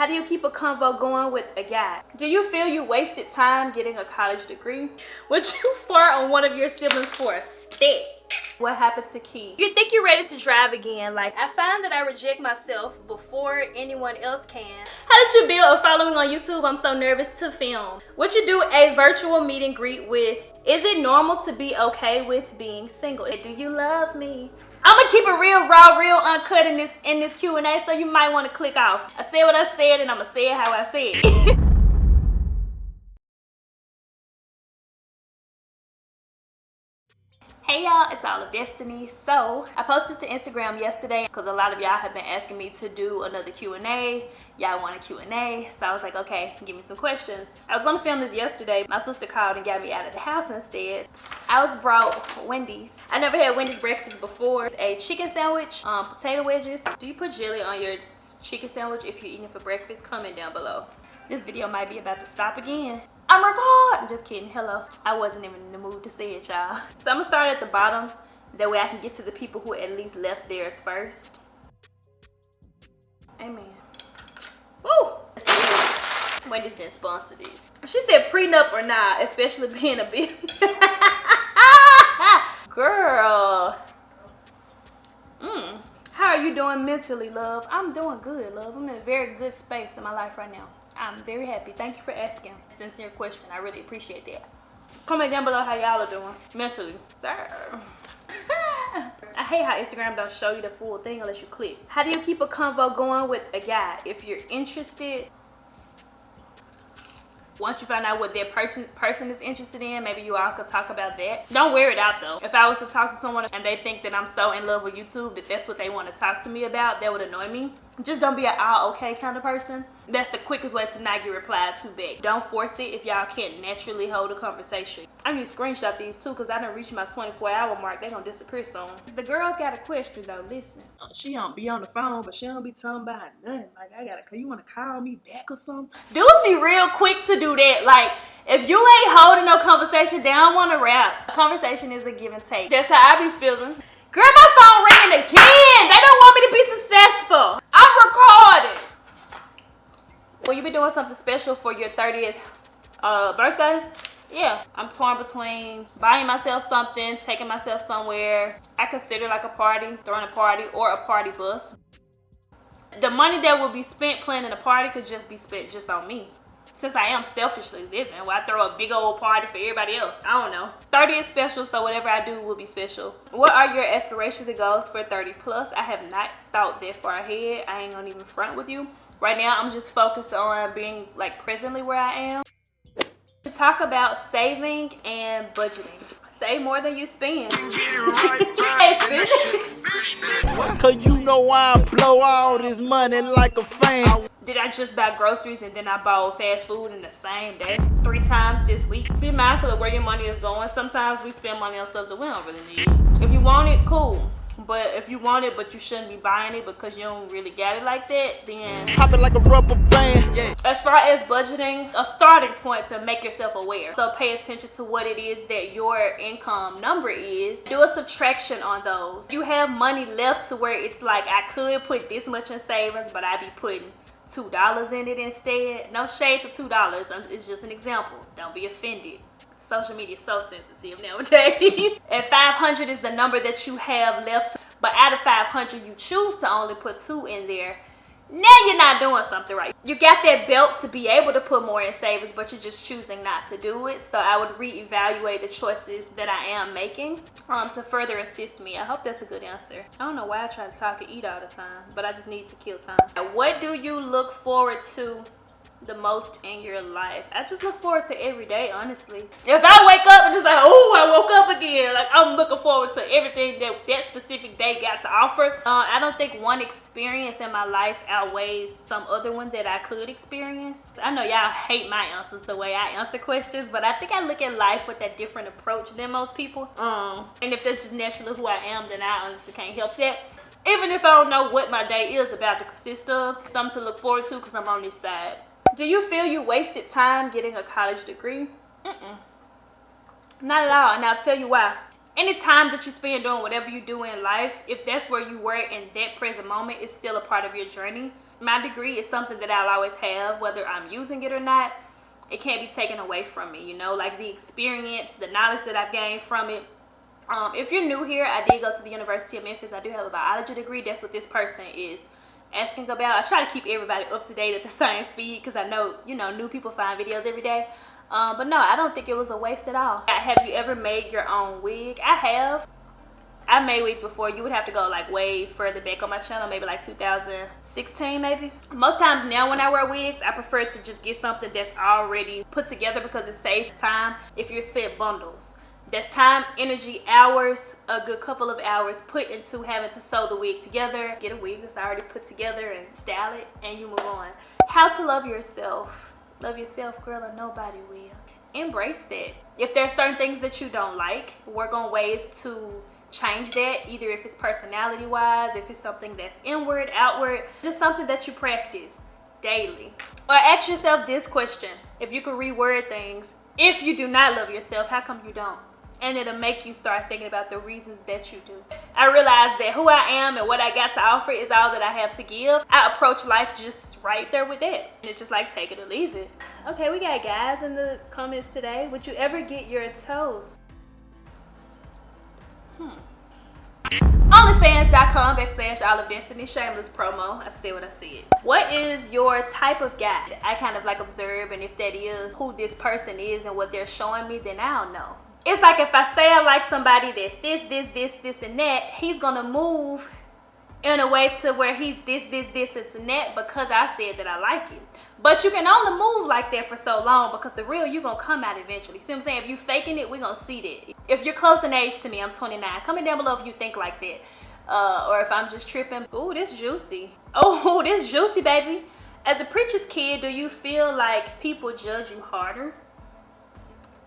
How do you keep a convo going with a guy? Do you feel you wasted time getting a college degree? Would you fart on one of your siblings for a stick? What happened to Key? You think you're ready to drive again? Like, I find that I reject myself before anyone else can. How did you build a following on YouTube? I'm so nervous to film. Would you do a virtual meet and greet with? Is it normal to be okay with being single? Do you love me? I'm gonna keep it real raw, real uncut in this Q&A, so you might want to click off. I said what I said, and I'm gonna say it how I said it. Hey y'all, it's All of Destiny. So I posted to Instagram yesterday because a lot of y'all have been asking me to do another Q&A. Y'all want a Q&A, so I was like, okay, give me some questions. I was gonna film this yesterday. My sister called and got me out of the house instead. I was brought Wendy's. I never had Wendy's breakfast before. A chicken sandwich, potato wedges. Do you put jelly on your chicken sandwich if you're eating it for breakfast? Comment down below. This video might be about to stop again. I'm recording. Just kidding. Hello. I wasn't even in the mood to say it, y'all. So I'm gonna start at the bottom. That way I can get to the people who at least left theirs first. Amen. Woo! Wendy's didn't sponsor these. She said prenup or not, especially being a bitch. Girl. How are you doing mentally, love? I'm doing good, love. I'm in a very good space in my life right now. I'm very happy. Thank you for asking. Sincere question. I really appreciate that. Comment down below how y'all are doing mentally. Sir. I hate how Instagram don't show you the full thing unless you click. How do you keep a convo going with a guy? If you're interested, once you find out what that person is interested in, maybe you all could talk about that. Don't wear it out though. If I was to talk to someone and they think that I'm so in love with YouTube that that's what they want to talk to me about, that would annoy me. Just don't be an all okay kind of person. That's the quickest way to not get replied to back. Don't force it if y'all can't naturally hold a conversation. I need to screenshot these too because I done reached my 24-hour mark. They gonna disappear soon. The girls got a question though. Listen. She don't be on the phone, but she don't be talking about nothing. Like, you want to call me back or something? Dudes be real quick to do that. Like, if you ain't holding no conversation, they don't want to rap. A conversation is a give and take. That's how I be feeling. Girl, my phone ringing again. They don't want me to be successful. I'm recording. Will you be doing something special for your 30th birthday? Yeah, I'm torn between buying myself something, taking myself somewhere. I consider like a party, throwing a party, or a party bus. The money that will be spent planning a party could just be spent just on me. Since I am selfishly living, well, I throw a big old party for everybody else. I don't know. 30 is special, so whatever I do will be special. What are your aspirations and goals for 30 plus? I have not thought that far ahead. I ain't gonna even front with you. Right now, I'm just focused on being like presently where I am. Talk about saving and budgeting. Save more than you spend. Cause you know I blow all this money like a fan. Did I just buy groceries and then I bought fast food in the same day? 3 times this week. Be mindful of where your money is going. Sometimes we spend money on stuff that we don't really need. If you want it, cool. But if you want it, but you shouldn't be buying it because you don't really got it like that, then pop it like a rubber band. Yeah. As far as budgeting, a starting point to make yourself aware. So pay attention to what it is that your income number is. Do a subtraction on those. You have money left to where it's like I could put this much in savings, but I be putting $2 in it instead. No shade to $2. It's just an example. Don't be offended. Social media is so sensitive nowadays. If 500 is the number that you have left, but out of 500 you choose to only put 2 in there, now you're not doing something right. You got that belt to be able to put more in savings, but you're just choosing not to do it. So I would reevaluate the choices that I am making to further assist me. I hope that's a good answer. I don't know why I try to talk and eat all the time, but I just need to kill time. What do you look forward to the most in your life? I just look forward to every day, honestly. If I wake up and it's like, oh, I woke up again, like I'm looking forward to everything that specific day got to offer. I don't think one experience in my life outweighs some other one that I could experience. I know y'all hate my answers, the way I answer questions, but I think I look at life with a different approach than most people. And if that's just naturally who I am, then I honestly can't help that. Even if I don't know what my day is about to consist of, something to look forward to because I'm on this side. Do you feel you wasted time getting a college degree? Not at all, and I'll tell you why. Any time that you spend doing whatever you do in life, if that's where you were in that present moment, it's still a part of your journey. My degree is something that I'll always have, whether I'm using it or not. It can't be taken away from me, you know, like the experience, the knowledge that I've gained from it. If you're new here, I did go to the University of Memphis. I do have a biology degree. That's what this person is asking about. I try to keep everybody up to date at the same speed because I know, you know, new people find videos every day. But no, I don't think it was a waste at all. Have you ever made your own wig? I have. I made wigs before. You would have to go like way further back on my channel, maybe like 2016 maybe. Most times now when I wear wigs, I prefer to just get something that's already put together because it saves time. If you're set bundles, that's time, energy, hours, a good couple of hours put into having to sew the wig together. Get a wig that's already put together and style it, and you move on. How to love yourself. Love yourself, girl, or nobody will. Embrace that. If there's certain things that you don't like, work on ways to change that, either if it's personality wise, if it's something that's inward, outward, just something that you practice daily. Or ask yourself this question: if you could reword things, if you do not love yourself, how come you don't? And it'll make you start thinking about the reasons that you do. I realize that who I am and what I got to offer is all that I have to give. I approach life just right there with that. And it's just like take it or leave it. Okay, we got guys in the comments today. Would you ever get your toes? allofdestiny, shameless promo. I said what I said. What is your type of guy? I kind of like observe, and if that is who this person is and what they're showing me, then I don't know. It's like if I say I like somebody that's this, and that, he's gonna move in a way to where he's this, and that because I said that I like it. But you can only move like that for so long because the real you gonna come out eventually. See what I'm saying? If you faking it, we gonna see that. If you're close in age to me, I'm 29. Comment down below if you think like that. Or if I'm just tripping. Ooh, this juicy. Oh, this juicy, baby. As a preacher's kid, do you feel like people judge you harder?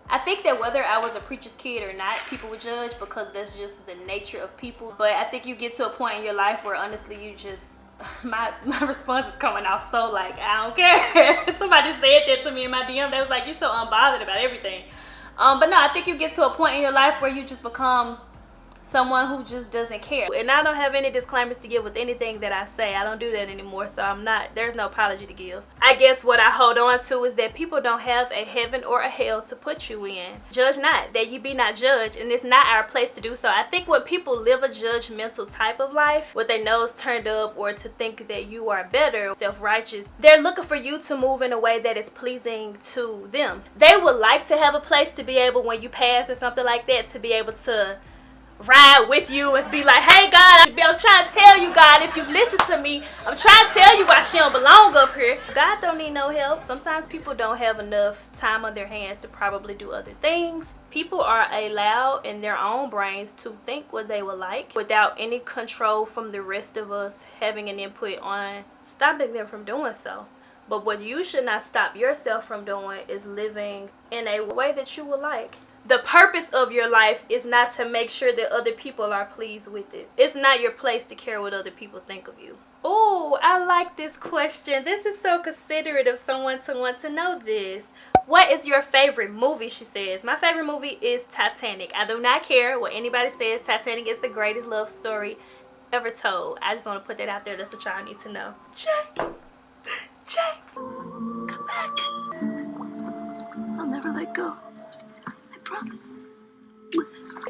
I think that whether I was a preacher's kid or not, people would judge because that's just the nature of people. But I think you get to a point in your life where honestly you just, my response is coming off so like, I don't care. Somebody said that to me in my DM. They was like, you're so unbothered about everything. But no, I think you get to a point in your life where you just become someone who just doesn't care. And I don't have any disclaimers to give with anything that I say. I don't do that anymore, so there's no apology to give. I guess what I hold on to is that people don't have a heaven or a hell to put you in. Judge not, that you be not judged, and it's not our place to do so. I think when people live a judgmental type of life, with their nose turned up, or to think that you are better, self-righteous, they're looking for you to move in a way that is pleasing to them. They would like to have a place to be able, when you pass or something like that, to be able to ride with you and be like, hey God, I'm trying to tell you, God, if you listen to me, I'm trying to tell you why she don't belong up here. God don't need no help. Sometimes people don't have enough time on their hands to probably do other things. People are allowed in their own brains to think what they would like without any control from the rest of us having an input on stopping them from doing so. But what you should not stop yourself from doing is living in a way that you would like. The purpose of your life is not to make sure that other people are pleased with it. It's not your place to care what other people think of you. Oh, I like this question. This is so considerate of someone to want to know this. What is your favorite movie, she says. My favorite movie is Titanic. I do not care what anybody says. Titanic is the greatest love story ever told. I just want to put that out there. That's what y'all need to know. Jay, come back. I'll never let go. Promise.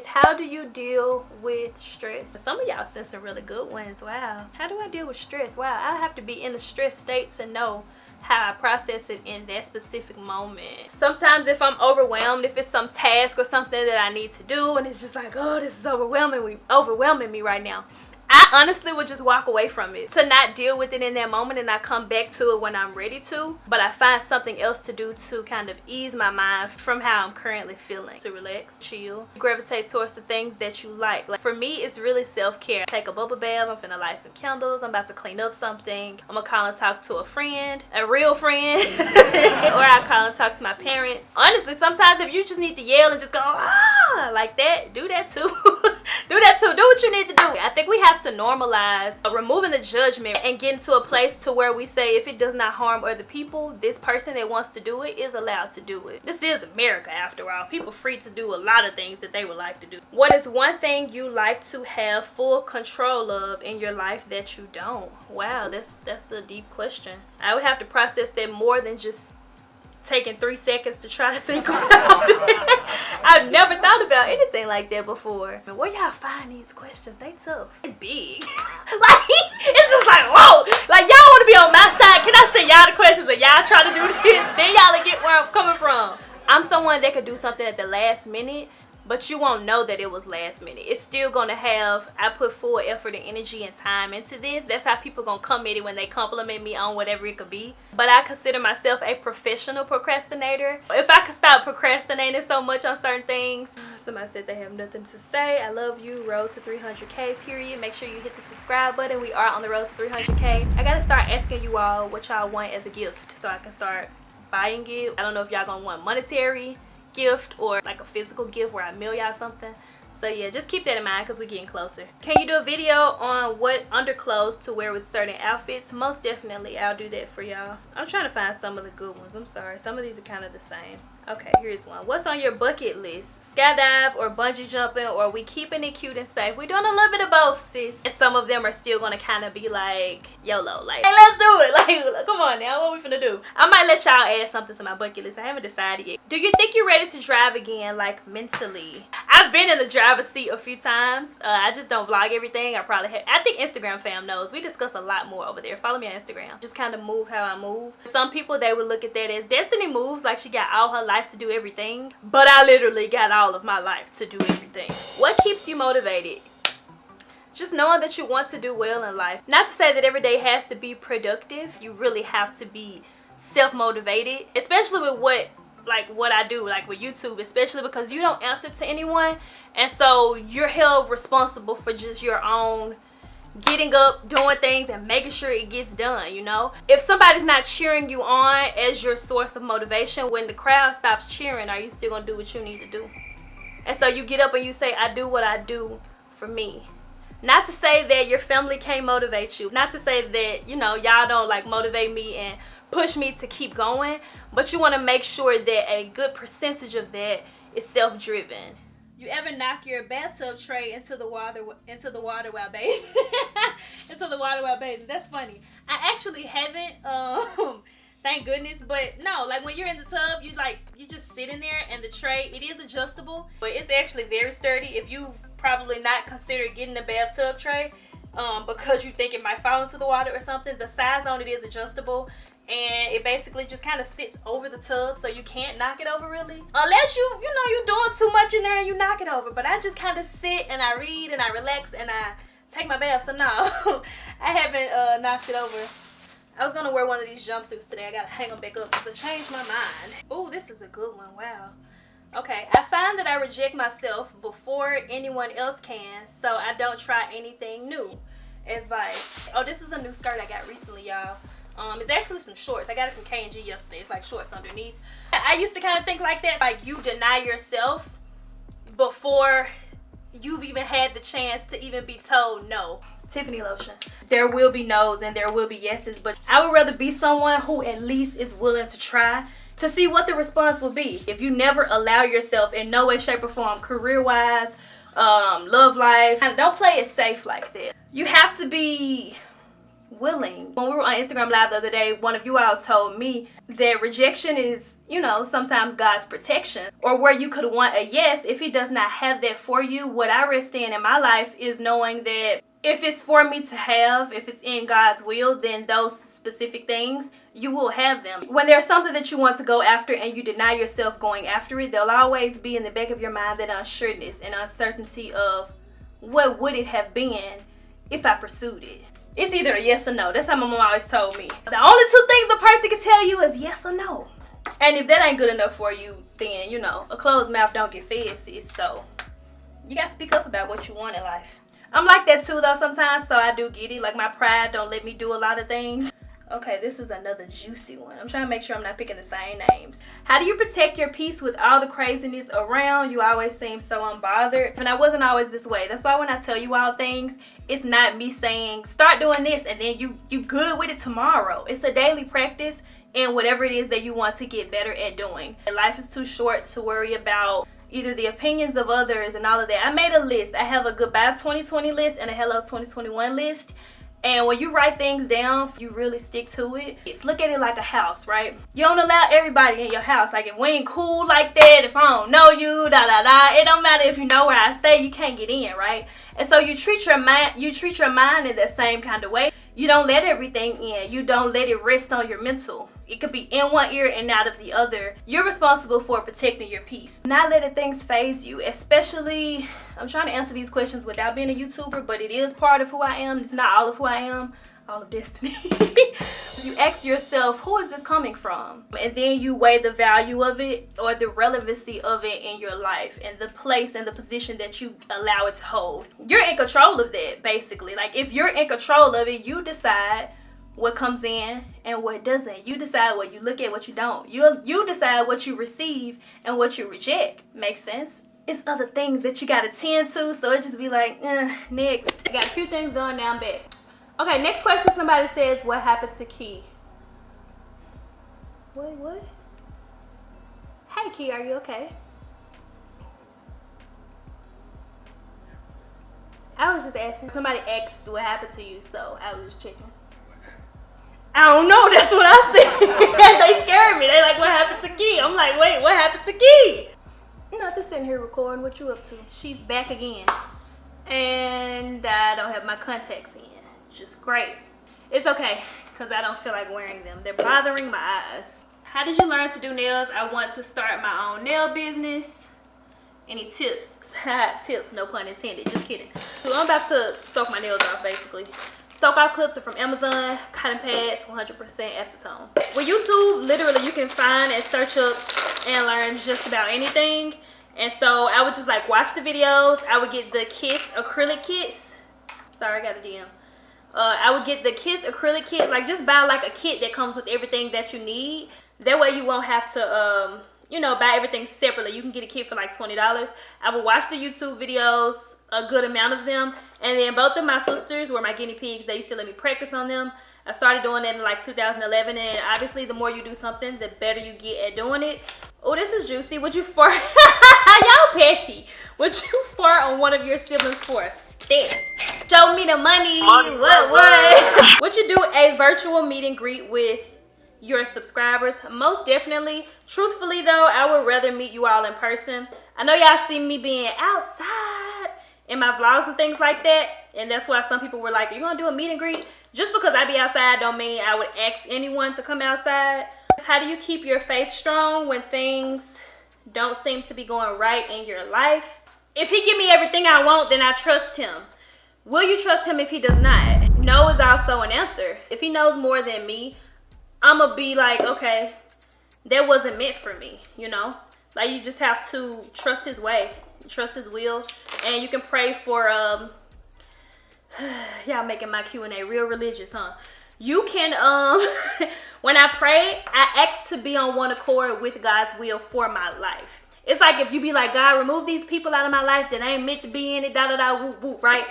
How do you deal with stress? Some of y'all sent some really good ones. Wow. How do I deal with stress? Wow. I have to be in a stress state to know how I process it in that specific moment. Sometimes if I'm overwhelmed, if it's some task or something that I need to do and it's just like, oh, this is overwhelming me right now, I honestly would just walk away from it, to not deal with it in that moment, and I come back to it when I'm ready to. But I find something else to do to kind of ease my mind from how I'm currently feeling. To relax, chill, gravitate towards the things that you like. Like for me, it's really self-care. Take a bubble bath, I'm finna light some candles, I'm about to clean up something, I'm gonna call and talk to a friend, a real friend, or I call and talk to my parents. Honestly, sometimes if you just need to yell and just go, ah, like that, do that too. Do that too. Do what you need to do. I think we have to normalize removing the judgment and getting to a place to where we say if it does not harm other people, this person that wants to do it is allowed to do it. This is America after all. People free to do a lot of things that they would like to do. What is one thing you like to have full control of in your life that you don't? Wow, that's a deep question. I would have to process that more than just taking 3 seconds to try to think about it. I've never thought about anything like that before. And where y'all find these questions? They tough. They big. Like, it's just like, whoa. Like, y'all want to be on my side. Can I send y'all the questions and y'all try to do this? Then y'all get where I'm coming from. I'm someone that could do something at the last minute, but you won't know that it was last minute. It's still gonna have, I put full effort and energy and time into this. That's how people gonna come at it when they compliment me on whatever it could be. But I consider myself a professional procrastinator. If I could stop procrastinating so much on certain things. Somebody said they have nothing to say. I love you. Road to 300K, period. Make sure you hit the subscribe button. We are on the road to 300K. I gotta start asking you all what y'all want as a gift so I can start buying it. I don't know if y'all gonna want monetary gift or like a physical gift where I mail y'all something. So yeah, just keep that in mind because we're getting closer. Can you do a video on what underclothes to wear with certain outfits? Most definitely, I'll do that for y'all. I'm trying to find some of the good ones. I'm sorry, some of these are kind of the same. Okay, here's one. What's on your bucket list? Skydive or bungee jumping, or are we keeping it cute and safe? We're doing a little bit of both, sis. And some of them are still gonna kind of be like YOLO, like, hey, let's do it. Like, come on now, what we finna do? I might let y'all add something to my bucket list. I haven't decided yet. Do you think you're ready to drive again, like mentally? I've been in the driver's seat a few times. I just don't vlog everything. I think Instagram fam knows. We discuss a lot more over there. Follow me on Instagram. Just kind of move how I move. Some people, they would look at that as Destiny moves like she got all her life to do everything, but I literally got all of my life to do everything. What keeps you motivated? Just knowing that you want to do well in life. Not to say that every day has to be productive. You really have to be self-motivated, especially with what I do, like with YouTube, especially because you don't answer to anyone, and so you're held responsible for just your own getting up, doing things, and making sure it gets done, you know? If somebody's not cheering you on as your source of motivation, when the crowd stops cheering, are you still gonna do what you need to do? And so you get up and you say, I do what I do for me. Not to say that your family can't motivate you. Not to say that, you know, y'all don't like motivate me and push me to keep going, but you want to make sure that a good percentage of that is self-driven. You ever knock your bathtub tray into the water while bathing? Into the water while bathing. That's funny. I actually haven't, thank goodness. But no, like when you're in the tub, you just sit in there, and the tray, it is adjustable, but it's actually very sturdy. If you probably not considered getting a bathtub tray, because you think it might fall into the water or something, the size on it is adjustable. And it basically just kind of sits over the tub, so you can't knock it over really. Unless you're doing too much in there and you knock it over. But I just kind of sit and I read and I relax and I take my bath. So no, I haven't knocked it over. I was going to wear one of these jumpsuits today. I got to hang them back up because I changed my mind. Oh, this is a good one. Wow. Okay, I find that I reject myself before anyone else can, so I don't try anything new. Advice. Oh, this is a new skirt I got recently, y'all. It's actually some shorts. I got it from K&G yesterday. It's like shorts underneath. I used to kind of think like that. Like you deny yourself before you've even had the chance to even be told no. Tiffany lotion. There will be no's and there will be yeses, but I would rather be someone who at least is willing to try to see what the response will be. If you never allow yourself in no way, shape, or form, career-wise, love life, don't play it safe like that. You have to be willing. When we were on Instagram Live the other day, one of you all told me that rejection is, you know, sometimes God's protection, or where you could want a yes if he does not have that for you. What I rest in my life is knowing that if it's for me to have, if it's in God's will, then those specific things, you will have them. When there's something that you want to go after and you deny yourself going after it, there'll always be in the back of your mind that unsureness and uncertainty of what would it have been if I pursued it. It's either a yes or no. That's how my mom always told me. The only two things a person can tell you is yes or no. And if that ain't good enough for you, then, you know, a closed mouth don't get fed, sis. So you gotta speak up about what you want in life. I'm like that too though sometimes, so I do get it. Like my pride don't let me do a lot of things. Okay, this is another juicy one. I'm trying to make sure I'm not picking the same names. How do you protect your peace with all the craziness around? You always seem so unbothered. And I wasn't always this way. That's why when I tell you all things, it's not me saying, start doing this and then you good with it tomorrow. It's a daily practice in whatever it is that you want to get better at doing. And life is too short to worry about either the opinions of others and all of that. I made a list. I have a goodbye 2020 list and a hello 2021 list. And when you write things down, you really stick to it. Look at it like a house, right? You don't allow everybody in your house. Like, if we ain't cool like that, if I don't know you, it don't matter if you know where I stay, you can't get in, right? And so you treat your mind in that same kind of way. You don't let everything in. You don't let it rest on your mental. It could be in one ear and out of the other. You're responsible for protecting your peace. Not letting things phase you, especially, I'm trying to answer these questions without being a YouTuber, but it is part of who I am. It's not all of who I am. All of destiny. You ask yourself, who is this coming from? And then you weigh the value of it or the relevancy of it in your life and the place and the position that you allow it to hold. You're in control of that, basically. Like, if you're in control of it, you decide what comes in and what doesn't. You decide what you look at, what you don't. You decide what you receive and what you reject. Makes sense? It's other things that you gotta tend to, so it just be like, next. I got a few things done, now I'm back. Okay, next question. Somebody says, what happened to Key? Wait, what? Hey, Key, are you okay? I was just asking. Somebody asked what happened to you, so I was checking. I don't know, that's what I said. They scared me. They like, what happened to Key? I'm like, wait, what happened to Key? Nothing, sitting here recording. What you up to? She's back again. And I don't have my contacts in. Just great. It's okay, because I don't feel like wearing them. They're bothering my eyes. How did you learn to do nails? I want to start my own nail business. Any tips? Tips, no pun intended. Just kidding. So I'm about to soak my nails off, basically. Soak off clips are from Amazon. Cotton pads, 100% acetone. With YouTube, literally you can find and search up and learn just about anything. And so I would just like watch the videos. I would get the Kiss acrylic kits. Sorry, I got a DM. I would get the Kiss acrylic kit, like just buy like a kit that comes with everything that you need. That way you won't have to, you know, buy everything separately. You can get a kit for like $20. I would watch the YouTube videos, a good amount of them. And then both of my sisters were my guinea pigs. They used to let me practice on them. I started doing that in like 2011. And obviously the more you do something, the better you get at doing it. Oh, this is juicy. Would you fart? Y'all petty. Would you fart on one of your siblings for a stick? Show me the money. What? Would you do a virtual meet and greet with your subscribers? Most definitely. Truthfully though, I would rather meet you all in person. I know y'all see me being outside in my vlogs and things like that, and that's why some people were like, are you gonna do a meet and greet? Just because I be outside don't mean I would ask anyone to come outside. How do you keep your faith strong when things don't seem to be going right in your life? If he give me everything I want, then I trust him. Will you trust him if he does not? No is also an answer. If he knows more than me, I'm gonna be like, okay, that wasn't meant for me, you know? Like, you just have to trust his way, trust his will, and you can pray for, y'all making my Q&A real religious, huh? You can, when I pray, I ask to be on one accord with God's will for my life. It's like if you be like, God, remove these people out of my life that ain't meant to be in it, whoop, whoop, right?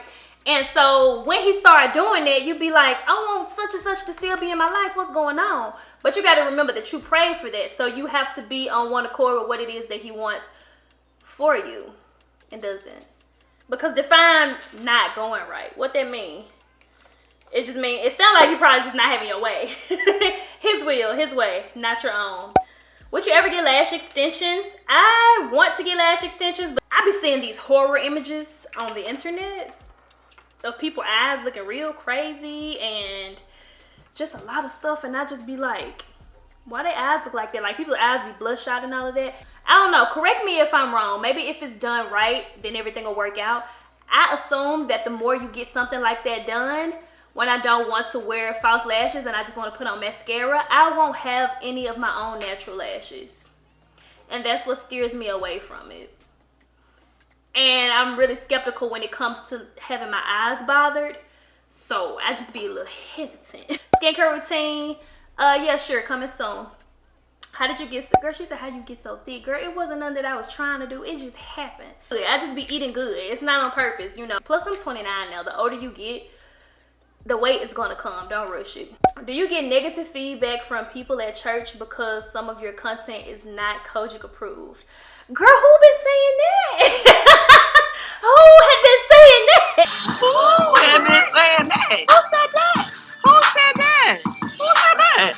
And so when he started doing that, you'd be like, I want such and such to still be in my life. What's going on? But you got to remember that you prayed for that. So you have to be on one accord with what it is that he wants for you. It doesn't. Because define not going right. What that mean? It just mean, it sounds like you probably just not having your way. His will, his way, not your own. Would you ever get lash extensions? I want to get lash extensions, but I be seeing these horror images on the internet of people's eyes looking real crazy and just a lot of stuff, and I just be like, why their eyes look like that? Like, people's eyes be bloodshot and all of that. I don't know. Correct me if I'm wrong. Maybe if it's done right, then everything will work out. I assume that the more you get something like that done, when I don't want to wear false lashes and I just want to put on mascara, I won't have any of my own natural lashes. And that's what steers me away from it. And I'm really skeptical when it comes to having my eyes bothered. So I just be a little hesitant. Skincare routine, yeah, sure, coming soon. How did you get so, girl? She said, how you get so thick? Girl, it wasn't nothing that I was trying to do. It just happened. I just be eating good. It's not on purpose, you know. Plus, I'm 29 now. The older you get, the weight is gonna come. Don't rush it. Do you get negative feedback from people at church because some of your content is not Kojic approved? Girl, who been saying that? Who had been saying that? Who had been saying that? Who said that? Who said that? Who said that?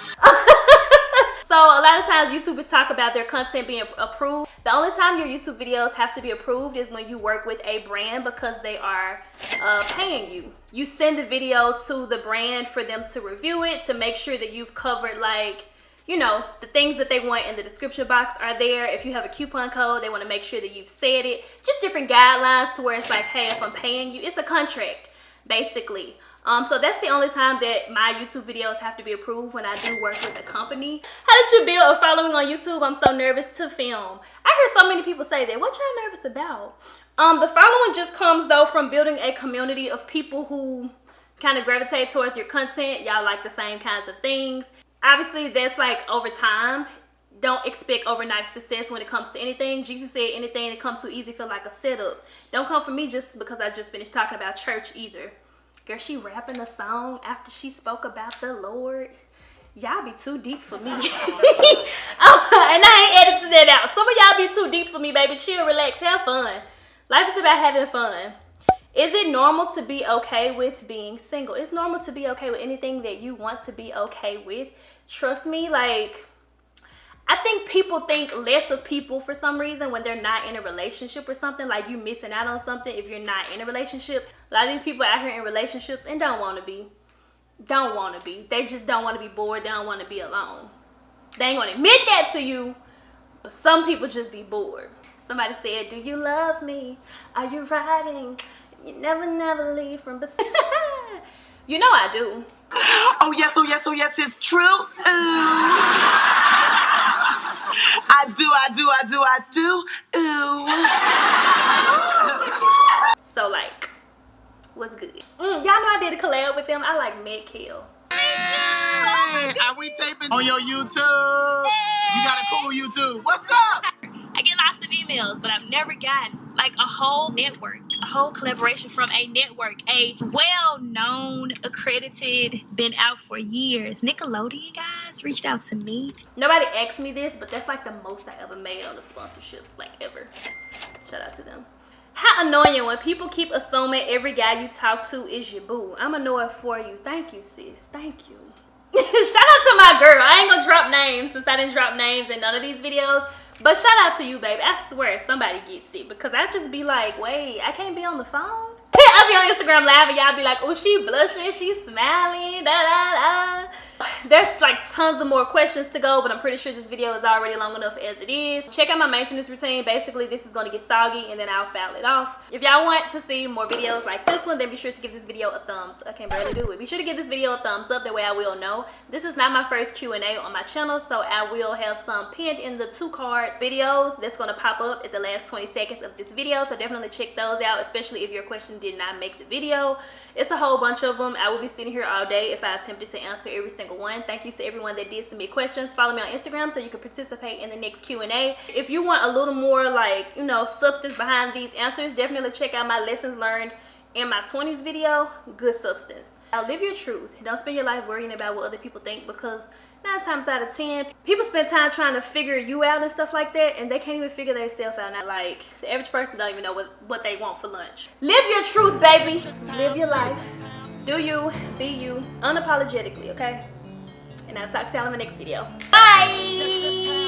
So a lot of times YouTubers talk about their content being approved. The only time your YouTube videos have to be approved is when you work with a brand because they are paying you. You send the video to the brand for them to review it, to make sure that you've covered, like, you know, the things that they want in the description box are there. If you have a coupon code, they want to make sure that you've said it. Just different guidelines to where it's like, hey, if I'm paying you, it's a contract, basically. So that's the only time that my YouTube videos have to be approved, when I do work with a company. How did you build a following on YouTube? I'm so nervous to film. I heard so many people say that. What y'all nervous about? The following just comes though from building a community of people who kind of gravitate towards your content. Y'all like the same kinds of things. Obviously, that's like over time. Don't expect overnight success when it comes to anything. Jesus said anything that comes too easy feel like a setup. Don't come for me just because I just finished talking about church either. Girl, she rapping a song after she spoke about the Lord. Y'all be too deep for me. And I ain't editing that out. Some of y'all be too deep for me, baby. Chill, relax, have fun. Life is about having fun. Is it normal to be okay with being single? It's normal to be okay with anything that you want to be okay with. Trust me, like, I think people think less of people for some reason when they're not in a relationship or something. Like, you missing out on something if you're not in a relationship. A lot of these people out here in relationships and don't want to be. Don't want to be. They just don't want to be bored. They don't want to be alone. They ain't going to admit that to you, but some people just be bored. Somebody said, do you love me? Are you riding? You never leave from beside. You know I do. Oh yes, oh yes, oh yes, it's true. Ooh. I do. Ooh. So like, what's good? Y'all know I did a collab with them. I like Met Kill. Hey, are we taping on your YouTube? Hey. You got a cool YouTube. What's up? I get lots of emails, but I've never gotten like a whole network, a whole collaboration from a network, a well-known, accredited, been out for years. Nickelodeon guys reached out to me. Nobody asked me this, but that's like the most I ever made on a sponsorship, like ever. Shout out to them. How annoying when people keep assuming every guy you talk to is your boo. I'm annoyed for you. Thank you, sis. Thank you. Shout out to my girl. I ain't gonna drop names since I didn't drop names in none of these videos. But shout out to you, baby. I swear somebody gets it, because I just be like, wait, I can't be on the phone? I'll be on Instagram live and y'all be like, oh, she blushing, she smiling, da da da. There's like tons of more questions to go, but I'm pretty sure this video is already long enough as it is. Check out my maintenance routine. Basically, this is going to get soggy and then I'll foul it off. If y'all want to see more videos like this one, then be sure to give this video a thumbs. I can barely do it. Be sure to give this video a thumbs up. That way I will know. This is not my first Q&A on my channel, so I will have some pinned in the 2 cards videos that's going to pop up at the last 20 seconds of this video. So definitely check those out, especially if your question did not make the video. It's a whole bunch of them. I will be sitting here all day if I attempted to answer every single one. Thank you to everyone that did submit questions. Follow me on Instagram so you can participate in the next Q&A. If you want a little more, like, you know, substance behind these answers, definitely check out my lessons learned in my 20s video. Good substance. Now, live your truth. Don't spend your life worrying about what other people think, because 9 times out of 10, people spend time trying to figure you out and stuff like that, and they can't even figure themselves out. Now, like, the average person don't even know what they want for lunch. Live your truth, baby. Live your life. Do you, be you, unapologetically, okay? And I'll talk to y'all in the next video. Bye!